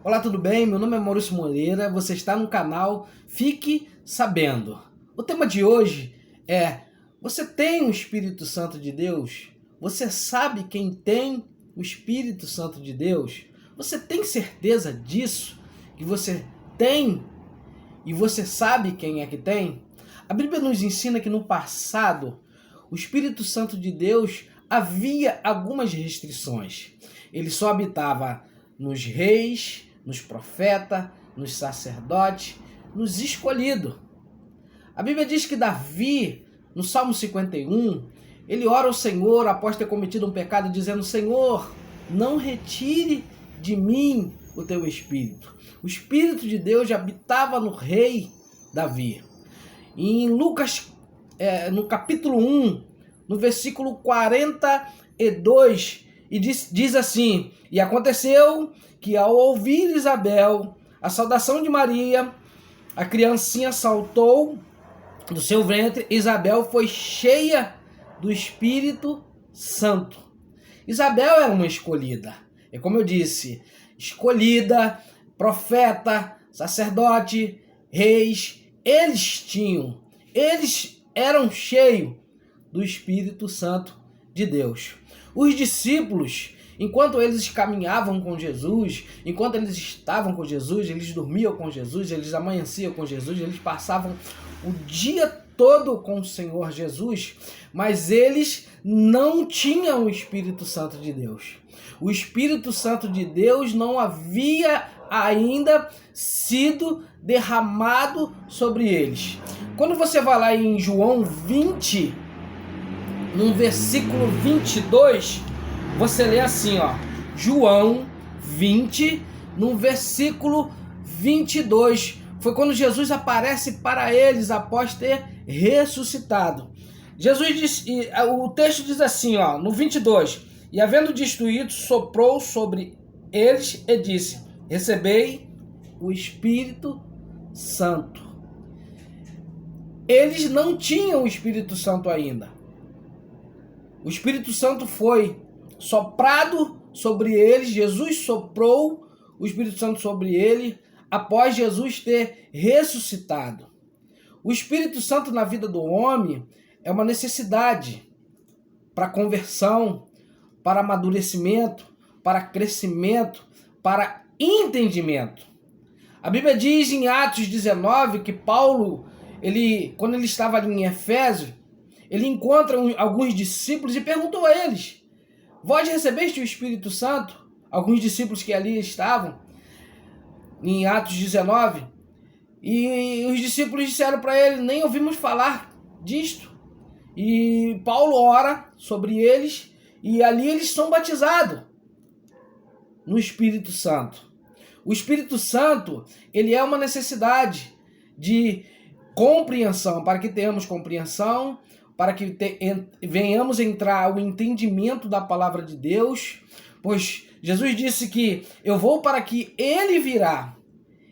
Olá, tudo bem? Meu nome é Maurício Moreira, você está no canal Fique Sabendo. O tema de hoje é: você tem o Espírito Santo de Deus? Você sabe quem tem o Espírito Santo de Deus? Você tem certeza disso? Que você tem e você sabe quem é que tem? A Bíblia nos ensina que no passado, o Espírito Santo de Deus havia algumas restrições. Ele só habitava nos reis, nos profetas, nos sacerdotes, nos escolhidos. A Bíblia diz que Davi, no Salmo 51, ele ora ao Senhor após ter cometido um pecado, dizendo: Senhor, não retire de mim o teu Espírito. O Espírito de Deus já habitava no rei Davi. E em Lucas, no capítulo 1, no versículo 42, e diz assim: E aconteceu que ao ouvir Isabel a saudação de Maria, a criancinha saltou do seu ventre. Isabel foi cheia do Espírito Santo. Isabel é uma escolhida. É como eu disse, escolhida, profeta, sacerdote, reis, eles eram cheios do Espírito Santo de Deus. Os discípulos, enquanto eles caminhavam com Jesus, enquanto eles estavam com Jesus, eles dormiam com Jesus, eles amanheciam com Jesus, eles passavam o dia todo com o Senhor Jesus, mas eles não tinham o Espírito Santo de Deus. O Espírito Santo de Deus não havia ainda sido derramado sobre eles. Quando você vai lá em João 20, no versículo 22, você lê assim, ó, João 20, no versículo 22, foi quando Jesus aparece para eles após ter ressuscitado. Jesus disse, o texto diz assim, ó, no 22, e havendo dito isso, soprou sobre eles e disse: recebei o Espírito Santo. Eles não tinham o Espírito Santo ainda. O Espírito Santo foi soprado sobre eles, Jesus soprou o Espírito Santo sobre ele após Jesus ter ressuscitado. O Espírito Santo na vida do homem é uma necessidade para conversão, para amadurecimento, para crescimento, para entendimento. A Bíblia diz em Atos 19 que Paulo, quando ele estava ali em Efésio, ele encontra alguns discípulos e perguntou a eles: vós recebeste o Espírito Santo? Alguns discípulos que ali estavam, em Atos 19, e os discípulos disseram para ele: nem ouvimos falar disto. E Paulo ora sobre eles, e ali eles são batizados no Espírito Santo. O Espírito Santo, ele é uma necessidade de compreensão, para que tenhamos compreensão, para que venhamos entrar ao entendimento da palavra de Deus, pois Jesus disse que eu vou para que ele virá,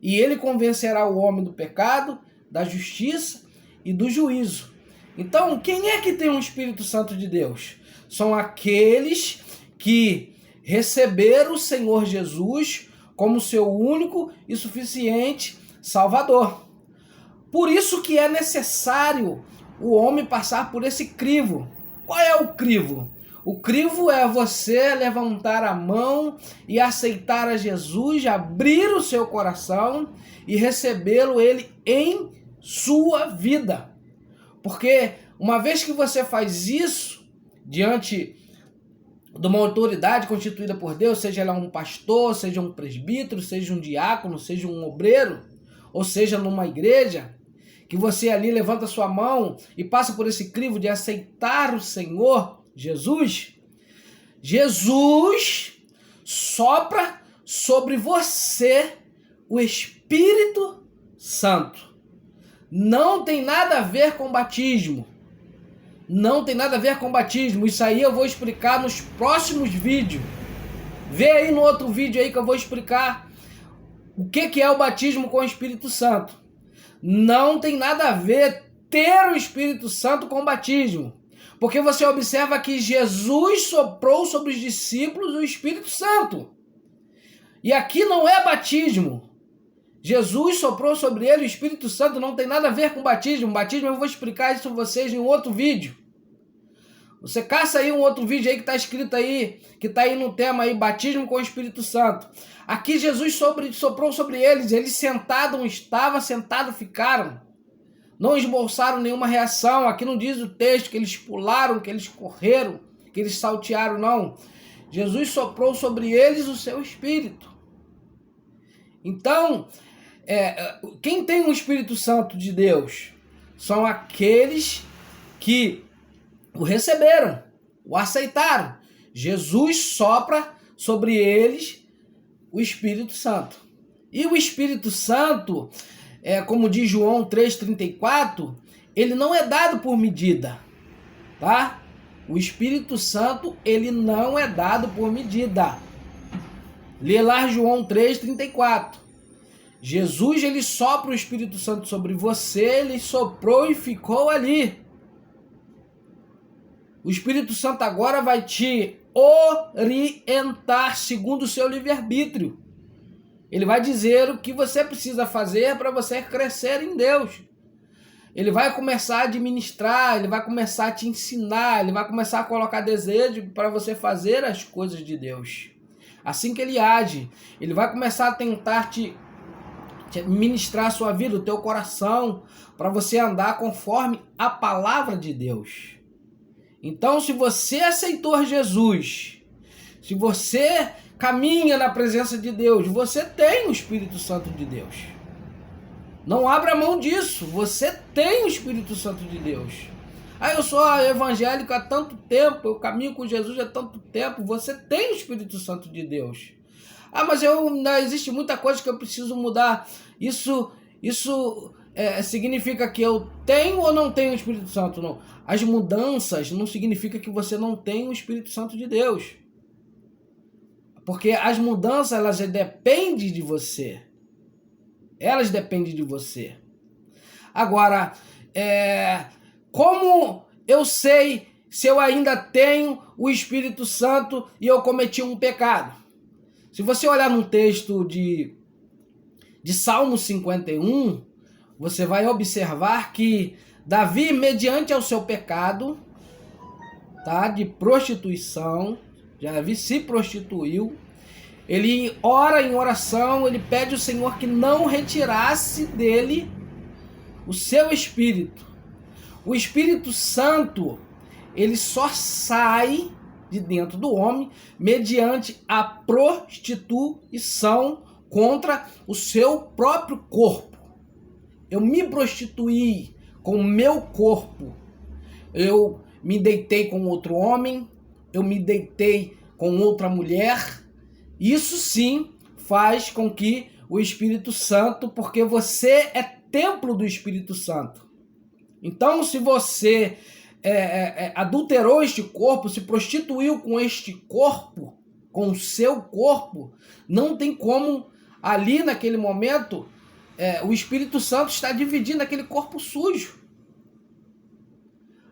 e ele convencerá o homem do pecado, da justiça e do juízo. Então, quem é que tem o Espírito Santo de Deus? São aqueles que receberam o Senhor Jesus como seu único e suficiente Salvador. Por isso que é necessário o homem passar por esse crivo. Qual é o crivo? O crivo é você levantar a mão e aceitar a Jesus, abrir o seu coração e recebê-lo ele em sua vida. Porque uma vez que você faz isso diante de uma autoridade constituída por Deus, seja ela um pastor, seja um presbítero, seja um diácono, seja um obreiro, ou seja numa igreja, que você ali levanta sua mão e passa por esse crivo de aceitar o Senhor Jesus, Jesus sopra sobre você o Espírito Santo. Não tem nada a ver com batismo. Não tem nada a ver com batismo. Isso aí eu vou explicar nos próximos vídeos. Vê aí no outro vídeo aí que eu vou explicar o que é o batismo com o Espírito Santo. Não tem nada a ver ter o Espírito Santo com batismo. Porque você observa que Jesus soprou sobre os discípulos o Espírito Santo. E aqui não é batismo. Jesus soprou sobre ele, o Espírito Santo não tem nada a ver com batismo. Batismo eu vou explicar isso para vocês em um outro vídeo. Você caça aí um outro vídeo aí que está escrito aí, que está aí no tema aí, batismo com o Espírito Santo. Aqui Jesus soprou sobre eles sentados estavam, sentados ficaram. Não esboçaram nenhuma reação. Aqui não diz o texto que eles pularam, que eles correram, que eles saltearam, não. Jesus soprou sobre eles o seu Espírito. Então, quem tem o Espírito Santo de Deus são aqueles que o receberam, o aceitaram. Jesus sopra sobre eles o Espírito Santo. E o Espírito Santo, como diz João 3,34, ele não é dado por medida, tá? O Espírito Santo, ele não é dado por medida. Lê lá João 3,34. Jesus, ele sopra o Espírito Santo sobre você, ele soprou e ficou ali. O Espírito Santo agora vai te orientar segundo o seu livre-arbítrio. Ele vai dizer o que você precisa fazer para você crescer em Deus. Ele vai começar a administrar, ele vai começar a te ensinar, ele vai começar a colocar desejo para você fazer as coisas de Deus. Assim que ele age, ele vai começar a tentar te ministrar a sua vida, o teu coração, para você andar conforme a palavra de Deus. Então, se você aceitou Jesus, se você caminha na presença de Deus, você tem o Espírito Santo de Deus. Não abra mão disso, você tem o Espírito Santo de Deus. Eu sou evangélico há tanto tempo, eu caminho com Jesus há tanto tempo, você tem o Espírito Santo de Deus. Mas existe muita coisa que eu preciso mudar. Isso significa que eu tenho ou não tenho o Espírito Santo? Não. As mudanças não significa que você não tem o Espírito Santo de Deus. Porque as mudanças, elas dependem de você. Elas dependem de você. Agora, como eu sei se eu ainda tenho o Espírito Santo e eu cometi um pecado? Se você olhar no texto de Salmo 51, você vai observar que Davi, mediante ao seu pecado, tá, de prostituição, Davi se prostituiu, ele ora em oração, ele pede ao Senhor que não retirasse dele o seu espírito. O Espírito Santo, ele só sai de dentro do homem mediante a prostituição contra o seu próprio corpo. Eu me prostituí com o meu corpo. Eu me deitei com outro homem, eu me deitei com outra mulher. Isso sim faz com que o Espírito Santo, porque você é templo do Espírito Santo. Então, se você adulterou este corpo, se prostituiu com este corpo, com o seu corpo, não tem como ali naquele momento o Espírito Santo está dividindo aquele corpo sujo.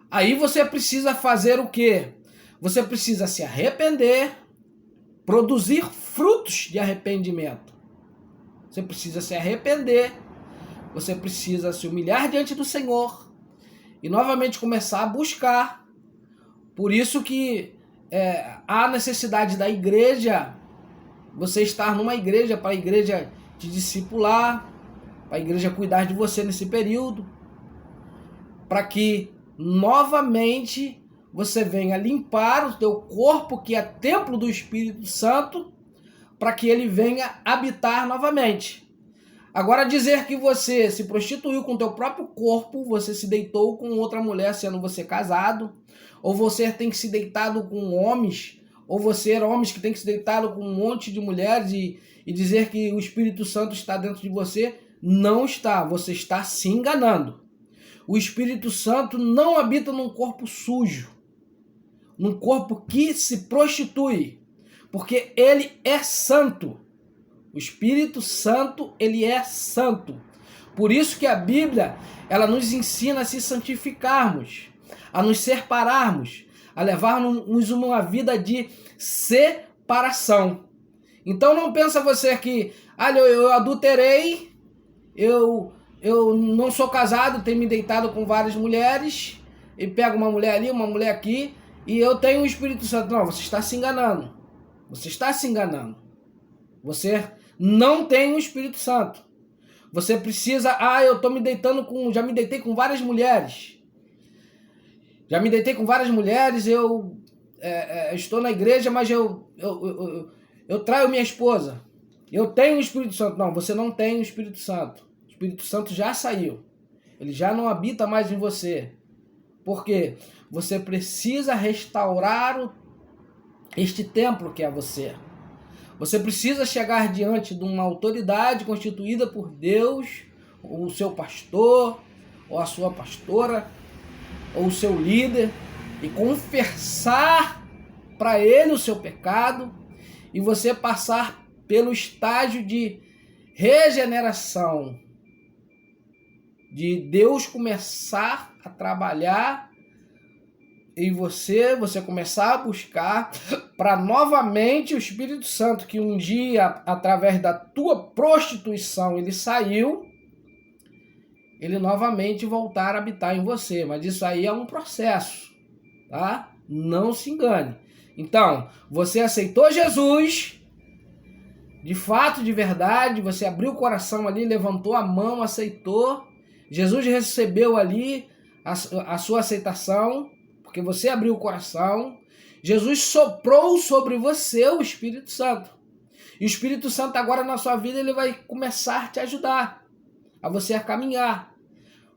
Aí você precisa fazer o quê? Você precisa se arrepender, produzir frutos de arrependimento. Você precisa se arrepender, você precisa se humilhar diante do Senhor e novamente começar a buscar. Por isso que há necessidade da igreja, você estar numa igreja, para a igreja te discipular, para a igreja cuidar de você nesse período, para que novamente você venha limpar o teu corpo, que é templo do Espírito Santo, para que ele venha habitar novamente. Agora, dizer que você se prostituiu com o teu próprio corpo, você se deitou com outra mulher sendo você casado, ou você tem que se deitado com homens, ou você era homens que tem que se deitado com um monte de mulheres e dizer que o Espírito Santo está dentro de você, não está, você está se enganando. O Espírito Santo não habita num corpo sujo, num corpo que se prostitui, porque ele é santo. O Espírito Santo, ele é santo. Por isso que a Bíblia, ela nos ensina a se santificarmos, a nos separarmos, a levarmos uma vida de separação. Então não pensa você que, eu adulterei, eu não sou casado, tenho me deitado com várias mulheres, e pego uma mulher ali, uma mulher aqui, e eu tenho o Espírito Santo. Não, você está se enganando. Você está se enganando. Você não tem o Espírito Santo. Você precisa, eu tô me deitando já me deitei com várias mulheres. Já me deitei com várias mulheres, eu estou na igreja, mas eu traio minha esposa. Eu tenho o Espírito Santo. Não, você não tem o Espírito Santo. O Espírito Santo já saiu. Ele já não habita mais em você. Por quê? Você precisa restaurar este templo que é você. Você precisa chegar diante de uma autoridade constituída por Deus, ou o seu pastor, ou a sua pastora, ou o seu líder, e confessar para ele o seu pecado, e você passar pelo estágio de regeneração, de Deus começar a trabalhar em você começar a buscar para novamente o Espírito Santo, que um dia, através da tua prostituição, ele saiu, ele novamente voltar a habitar em você. Mas isso aí é um processo, tá? Não se engane. Então, você aceitou Jesus, de fato, de verdade, você abriu o coração ali, levantou a mão, aceitou, Jesus recebeu ali a sua aceitação, porque você abriu o coração, Jesus soprou sobre você o Espírito Santo. E o Espírito Santo agora na sua vida, ele vai começar a te ajudar, a você a caminhar.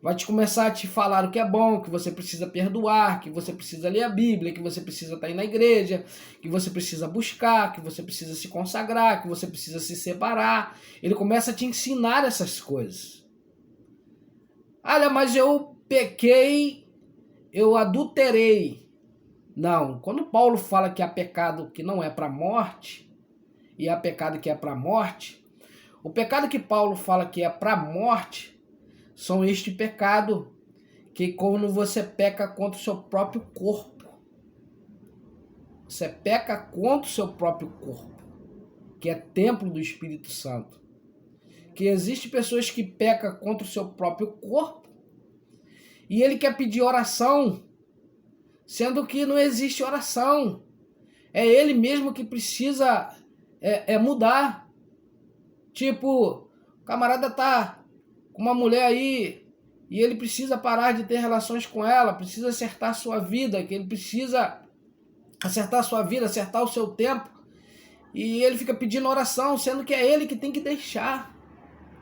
Vai começar a te falar o que é bom, que você precisa perdoar, que você precisa ler a Bíblia, que você precisa estar aí na igreja, que você precisa buscar, que você precisa se consagrar, que você precisa se separar. Ele começa a te ensinar essas coisas. Olha, mas eu pequei, eu adulterei. Não, quando Paulo fala que há pecado que não é para morte, e há pecado que é para morte, o pecado que Paulo fala que é para morte, são este pecado que quando você peca contra o seu próprio corpo. Você peca contra o seu próprio corpo, que é templo do Espírito Santo. Que existe pessoas que pecam contra o seu próprio corpo, e ele quer pedir oração, sendo que não existe oração. É ele mesmo que precisa mudar. Tipo, o camarada tá com uma mulher aí e ele precisa parar de ter relações com ela, precisa acertar a sua vida, que ele precisa acertar a sua vida, acertar o seu tempo. E ele fica pedindo oração, sendo que é ele que tem que deixar.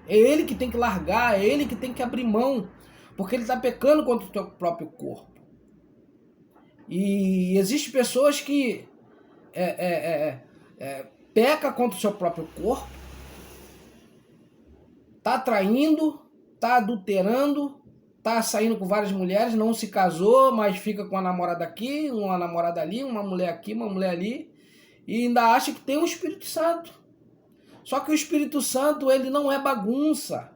É ele que tem que largar, é ele que tem que abrir mão, porque ele está pecando contra o seu próprio corpo. E existem pessoas que peca contra o seu próprio corpo, tá traindo, tá adulterando, tá saindo com várias mulheres, não se casou, mas fica com uma namorada aqui, uma namorada ali, uma mulher aqui, uma mulher ali, e ainda acha que tem o Espírito Santo. Só que o Espírito Santo, ele não é bagunça.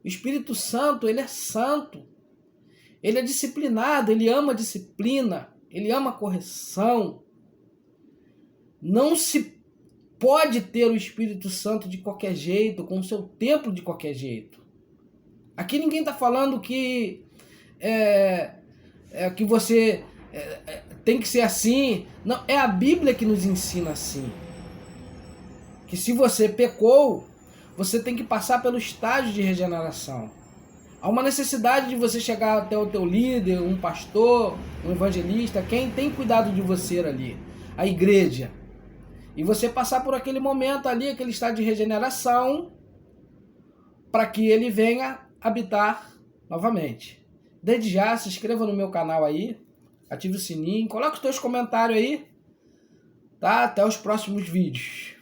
O Espírito Santo, ele é santo. Ele é disciplinado, ele ama disciplina, ele ama correção. Não se pode ter o Espírito Santo de qualquer jeito, com o seu templo de qualquer jeito. Aqui ninguém está falando que que você tem que ser assim. Não, é a Bíblia que nos ensina assim. Que se você pecou, você tem que passar pelo estágio de regeneração. Há uma necessidade de você chegar até o teu líder, um pastor, um evangelista, quem tem cuidado de você ali, a igreja. E você passar por aquele momento ali, aquele estágio de regeneração, para que ele venha habitar novamente. Desde já, se inscreva no meu canal aí, ative o sininho, coloque os teus comentários aí, tá? Até os próximos vídeos.